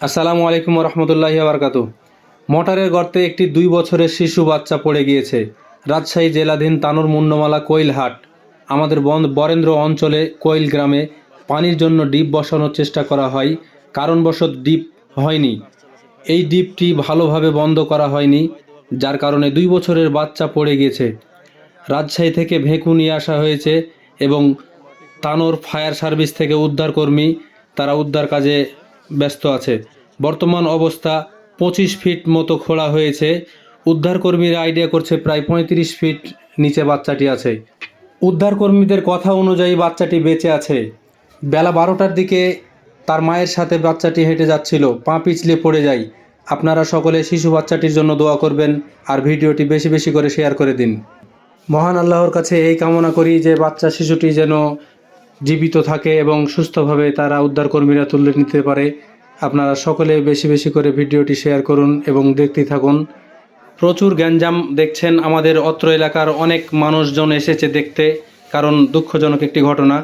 আসসালামু আলাইকুম রহমতুল্লাহি বারকাতু। মোটরের গর্তে একটি 2 বছরের শিশু বাচ্চা পড়ে গিয়েছে। রাজশাহী জেলাধীন তানোর মুন্ডমালা কোইলহাট আমাদের বরেন্দ্র অঞ্চলে কোইল গ্রামে পানির জন্য ডিপ বসানোর চেষ্টা করা হয়, কারণবশত ডিপ হয়নি। এই ডিপটি ভালোভাবে বন্ধ করা হয়নি, যার কারণে 2 বছরের বাচ্চা পড়ে গিয়েছে। রাজশাহী থেকে ভেঁকু নিয়ে আসা হয়েছে এবং তানোর ফায়ার সার্ভিস থেকে উদ্ধারকর্মী তারা উদ্ধার কাজে ব্যস্ত আছে। বর্তমান অবস্থা 25 ফিট মতো খোঁড়া হয়েছে। উদ্ধারকর্মীরা আইডিয়া করছে প্রায় 35 ফিট নিচে বাচ্চাটি আছে। উদ্ধারকর্মীদের কথা অনুযায়ী বাচ্চাটি বেঁচে আছে। বেলা 12টার দিকে তার মায়ের সাথে বাচ্চাটি হেঁটে যাচ্ছিল, পা পিছলে পড়ে যায়। আপনারা সকলে শিশু বাচ্চাটির জন্য দোয়া করবেন আর ভিডিওটি বেশি বেশি করে শেয়ার করে দিন। মহান আল্লাহর কাছে এই কামনা করি যে বাচ্চা শিশুটি যেন জীবিত থাকে এবং সুস্থভাবে তারা উদ্ধারকর্মীরা তুলে নিতে পারে। আপনারা সকলে বেশি বেশি করে ভিডিওটি শেয়ার করুন এবং দেখতে থাকুন। প্রচুর গ্যাঞ্জাম দেখছেন, আমাদের অত্র এলাকার অনেক মানুষজন এসেছে দেখতে, কারণ দুঃখজনক একটি ঘটনা।